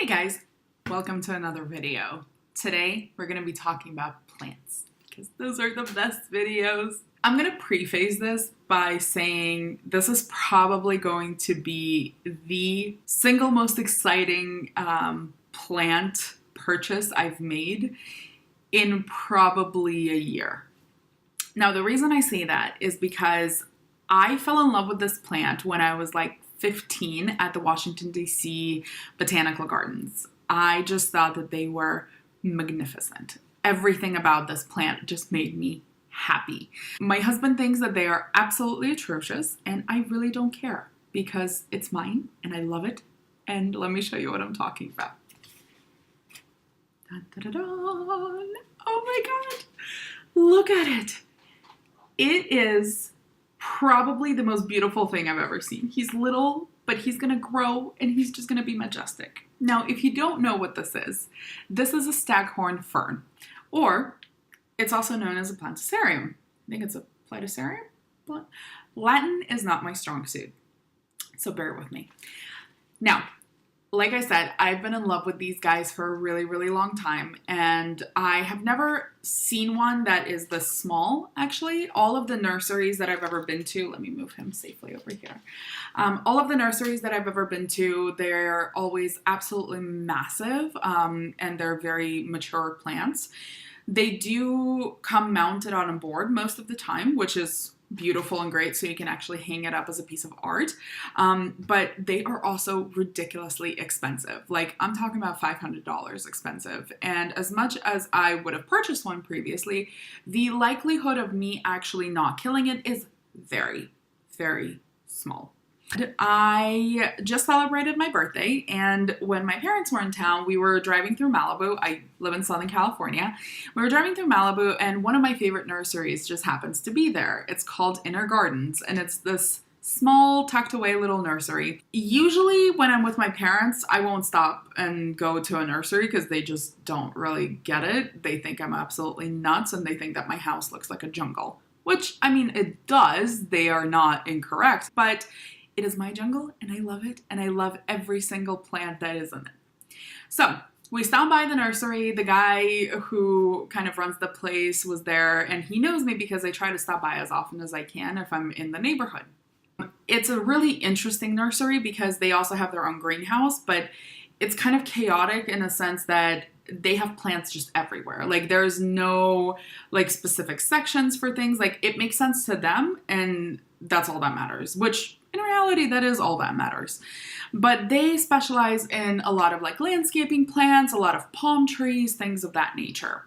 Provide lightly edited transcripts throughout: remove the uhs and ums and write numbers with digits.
Hey guys, welcome to another video. Today we're going to be talking about plants because those are the best videos. I'm going to preface this by saying this is probably going to be the single most exciting plant purchase I've made in probably a year. Now the reason I say that is because I fell in love with this plant when I was like 15 at the Washington, D.C. Botanical Gardens. I just thought that they were magnificent. Everything about this plant just made me happy. My husband thinks that they are absolutely atrocious, and I really don't care because it's mine and I love it. And let me show you what I'm talking about. Dun, dun, dun, dun. Oh my God, look at it. It is probably the most beautiful thing I've ever seen. He's little, but he's gonna grow and he's just gonna be majestic. Now, if you don't know what this is a Staghorn Fern, or it's also known as a plantisarium. I think it's a plantisarium. Latin is not my strong suit, so bear with me. Now, like I said, I've been in love with these guys for a really, really long time, and I have never seen one that is this small, actually. All of the nurseries that I've ever been to, let me move him safely over here. All of the nurseries that I've ever been to, they're always absolutely massive, and they're very mature plants. They do come mounted on a board most of the time, which is beautiful and great, so you can actually hang it up as a piece of art. But they are also ridiculously expensive. Like, I'm talking about $500 expensive. And as much as I would have purchased one previously, the likelihood of me actually not killing it is very, very small. I just celebrated my birthday, and when my parents were in town, we were driving through Malibu. I live in Southern California. We were driving through Malibu, and one of my favorite nurseries just happens to be there. It's called Inner Gardens, and it's this small, tucked away little nursery. Usually when I'm with my parents, I won't stop and go to a nursery because they just don't really get it. They think I'm absolutely nuts, and they think that my house looks like a jungle, which, I mean, it does. They are not incorrect, but it is my jungle, and I love it, and I love every single plant that is in it. So we stopped by the nursery. The guy who kind of runs the place was there, and he knows me because I try to stop by as often as I can if I'm in the neighborhood. It's a really interesting nursery because they also have their own greenhouse, but it's kind of chaotic in a sense that they have plants just everywhere. Like, there's no like specific sections for things. Like, it makes sense to them, and that's all that matters, which in reality, that is all that matters. But they specialize in a lot of like landscaping plants, a lot of palm trees, things of that nature.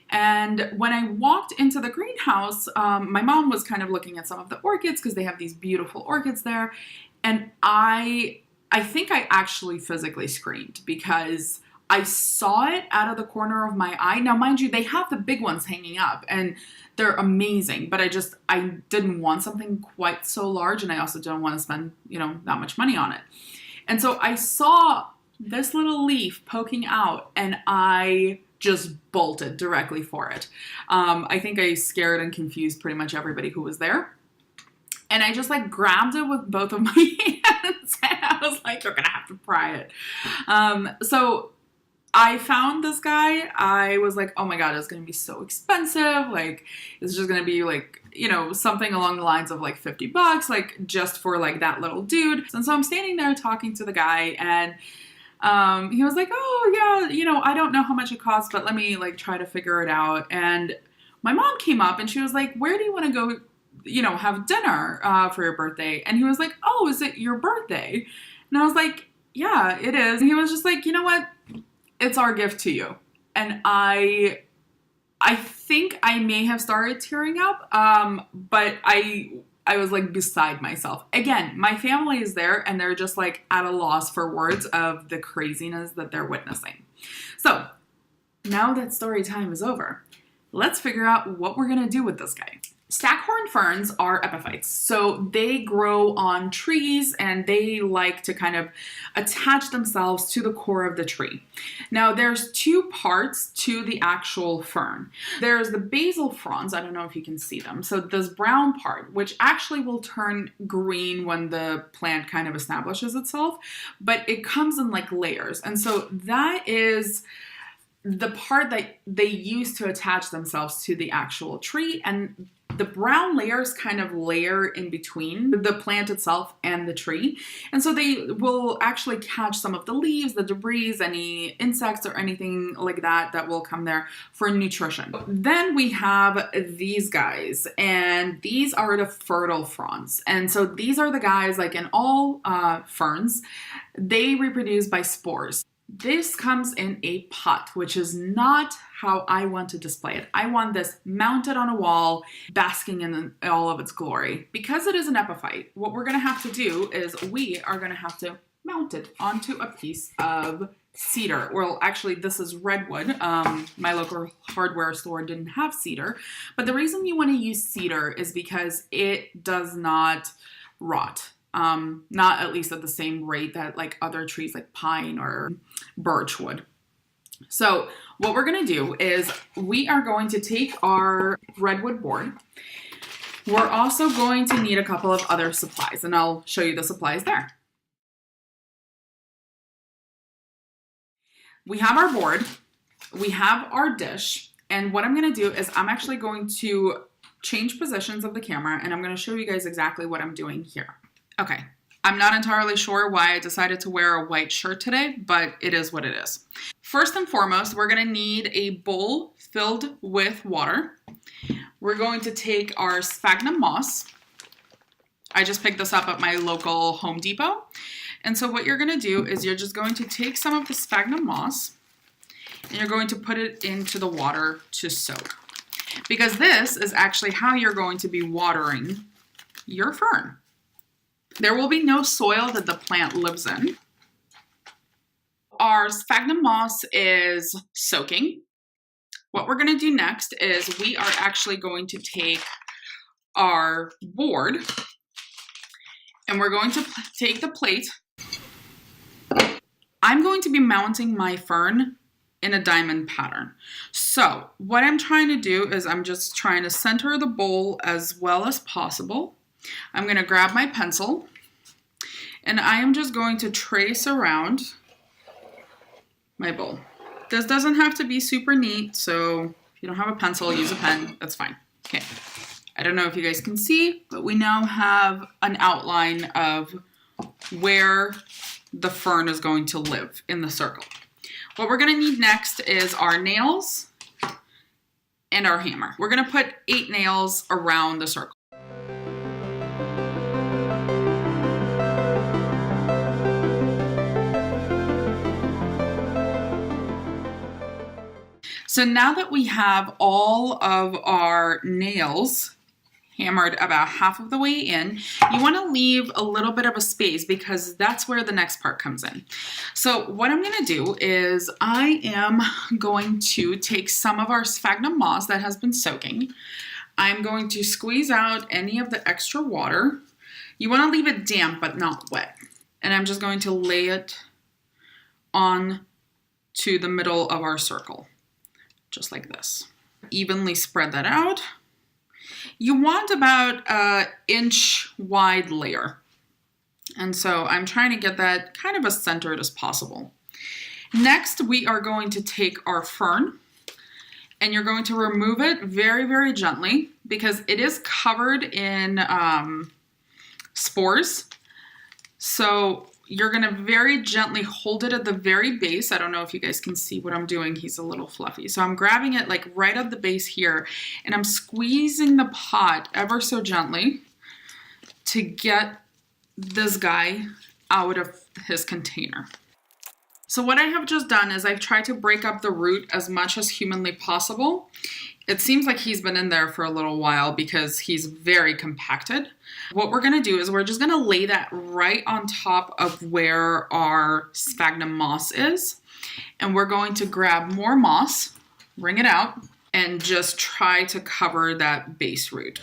And when I walked into the greenhouse, my mom was kind of looking at some of the orchids because they have these beautiful orchids there. And I think I actually physically screamed because I saw it out of the corner of my eye. Now, mind you, they have the big ones hanging up and they're amazing, but I didn't want something quite so large, and I also didn't want to spend, that much money on it. And so I saw this little leaf poking out, and I just bolted directly for it. I think I scared and confused pretty much everybody who was there. And I just like grabbed it with both of my hands, and I was like, you're gonna have to pry it. So I found this guy. I was like, oh my God, it's going to be so expensive. Like, it's just going to be like, something along the lines of like $50, like just for like that little dude. And so I'm standing there talking to the guy, and he was like, oh yeah, I don't know how much it costs, but let me like try to figure it out. And my mom came up and she was like, where do you want to go, have dinner for your birthday? And he was like, oh, is it your birthday? And I was like, yeah, it is. And he was just like, you know what? It's our gift to you. And I think I may have started tearing up, but I was like beside myself. Again, my family is there and they're just like at a loss for words of the craziness that they're witnessing. So now that story time is over, let's figure out what we're gonna do with this guy. Staghorn ferns are epiphytes, so they grow on trees and they like to kind of attach themselves to the core of the tree. Now, there's two parts to the actual fern. There's the basal fronds, I don't know if you can see them, so this brown part, which actually will turn green when the plant kind of establishes itself, but it comes in like layers, and so that is the part that they use to attach themselves to the actual tree, and the brown layers kind of layer in between the plant itself and the tree. And so they will actually catch some of the leaves, the debris, any insects or anything like that that will come there for nutrition. Then we have these guys, and these are the fertile fronds. And so these are the guys, like in all ferns, they reproduce by spores. This comes in a pot, which is not how I want to display it. I want this mounted on a wall, basking in all of its glory. Because it is an epiphyte, what we're going to have to do is we are going to have to mount it onto a piece of cedar. Well, actually, this is redwood. My local hardware store didn't have cedar. But the reason you want to use cedar is because it does not rot. Not at least at the same rate that like other trees like pine or birch would. So what we're going to do is we are going to take our redwood board. We're also going to need a couple of other supplies, and I'll show you the supplies there. We have our board, we have our dish, and what I'm going to do is I'm actually going to change positions of the camera, and I'm going to show you guys exactly what I'm doing here. Okay, I'm not entirely sure why I decided to wear a white shirt today, but it is what it is. First and foremost, we're going to need a bowl filled with water. We're going to take our sphagnum moss. I just picked this up at my local Home Depot. And so what you're going to do is you're just going to take some of the sphagnum moss and you're going to put it into the water to soak. Because this is actually how you're going to be watering your fern. There will be no soil that the plant lives in. Our sphagnum moss is soaking. What we're going to do next is we are actually going to take our board and we're going to take the plate. I'm going to be mounting my fern in a diamond pattern. So what I'm trying to do is I'm just trying to center the bowl as well as possible. I'm going to grab my pencil and I am just going to trace around my bowl. This doesn't have to be super neat, so if you don't have a pencil, use a pen, that's fine. Okay, I don't know if you guys can see, but we now have an outline of where the fern is going to live in the circle. What we're gonna need next is our nails and our hammer. We're gonna put 8 nails around the circle. So now that we have all of our nails hammered about half of the way in, you want to leave a little bit of a space because that's where the next part comes in. So what I'm going to do is I am going to take some of our sphagnum moss that has been soaking. I'm going to squeeze out any of the extra water. You want to leave it damp but not wet. And I'm just going to lay it on to the middle of our circle. Just like this. Evenly spread that out. You want about an inch wide layer. And so I'm trying to get that kind of as centered as possible. Next, we are going to take our fern and you're going to remove it very, very gently because it is covered in spores. So you're going to very gently hold it at the very base. I don't know if you guys can see what I'm doing. He's a little fluffy. So I'm grabbing it like right at the base here and I'm squeezing the pot ever so gently to get this guy out of his container. So what I have just done is I've tried to break up the root as much as humanly possible. It seems like he's been in there for a little while because he's very compacted. What we're going to do is we're just going to lay that right on top of where our sphagnum moss is. And we're going to grab more moss, wring it out, and just try to cover that base root.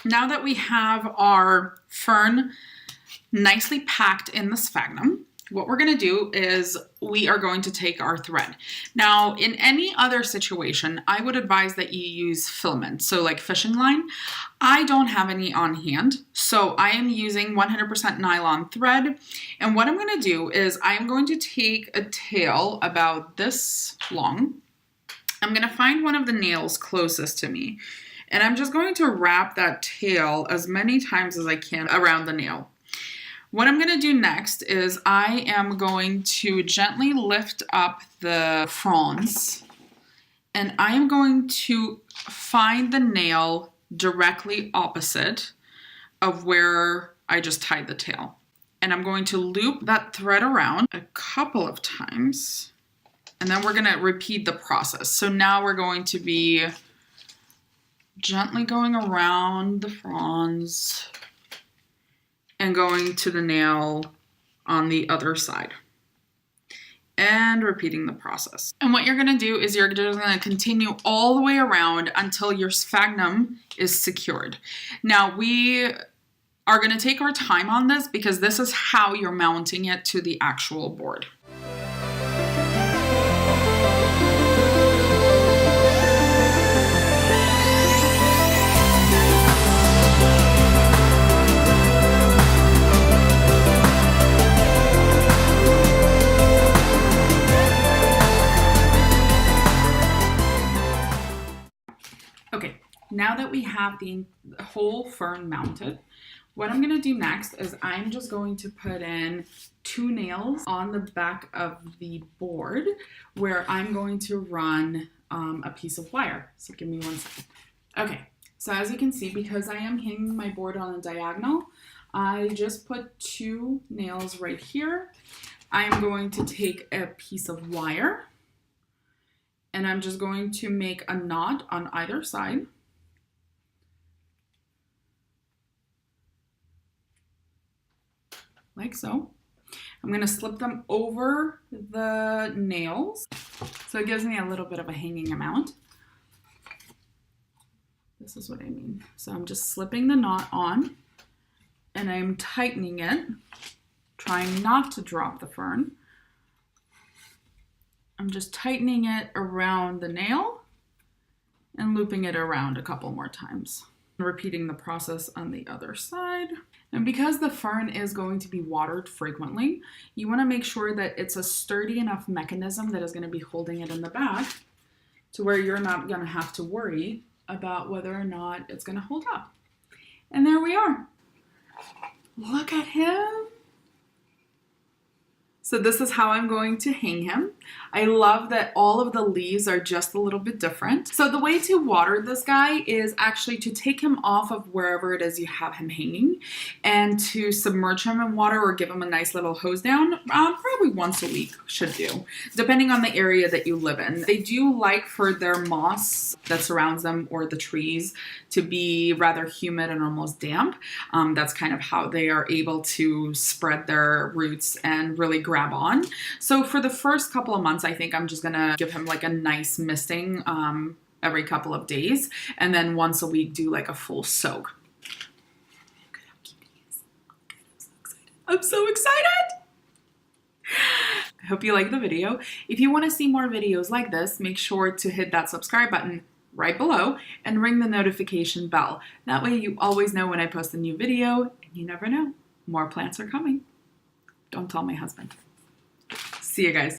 now that we have our fern nicely packed in the sphagnum, what we're going to do is we are going to take our thread. Now, in any other situation, I would advise that you use filament, so like fishing line. I don't have any on hand, so I am using 100% nylon thread. And what I'm going to do is I'm going to take a tail about this long. I'm going to find one of the nails closest to me, and I'm just going to wrap that tail as many times as I can around the nail. What I'm going to do next is I am going to gently lift up the fronds, and I am going to find the nail directly opposite of where I just tied the tail. And I'm going to loop that thread around a couple of times, and then we're going to repeat the process. So now we're going to be gently going around the fronds and going to the nail on the other side and repeating the process. And what you're gonna do is you're just gonna continue all the way around until your sphagnum is secured. Now we are gonna take our time on this because this is how you're mounting it to the actual board. Now that we have the whole fern mounted, what I'm going to do next is I'm just going to put in 2 nails on the back of the board where I'm going to run a piece of wire. So give me 1 second. Okay, so as you can see, because I am hanging my board on a diagonal, I just put 2 nails right here. I'm going to take a piece of wire and I'm just going to make a knot on either side. Like so. I'm going to slip them over the nails, so it gives me a little bit of a hanging amount. This is what I mean. So I'm just slipping the knot on, and I'm tightening it, trying not to drop the fern. I'm just tightening it around the nail and looping it around a couple more times. Repeating the process on the other side. And because the fern is going to be watered frequently, you want to make sure that it's a sturdy enough mechanism that is going to be holding it in the back to where you're not going to have to worry about whether or not it's going to hold up. And there we are. Look at him. So this is how I'm going to hang him. I love that all of the leaves are just a little bit different. So the way to water this guy is actually to take him off of wherever it is you have him hanging and to submerge him in water or give him a nice little hose down. Probably once a week should do, depending on the area that you live in. They do like for their moss that surrounds them or the trees to be rather humid and almost damp. That's kind of how they are able to spread their roots and really grab on. So for the first couple of months, I think I'm just gonna give him like a nice misting every couple of days, and then once a week do like a full soak. Look at how cute he is. I'm so excited. I hope you like the video. If you want to see more videos like this, make sure to hit that subscribe button right below and ring the notification bell. That way you always know when I post a new video, and you never know, more plants are coming. Don't tell my husband. See you guys.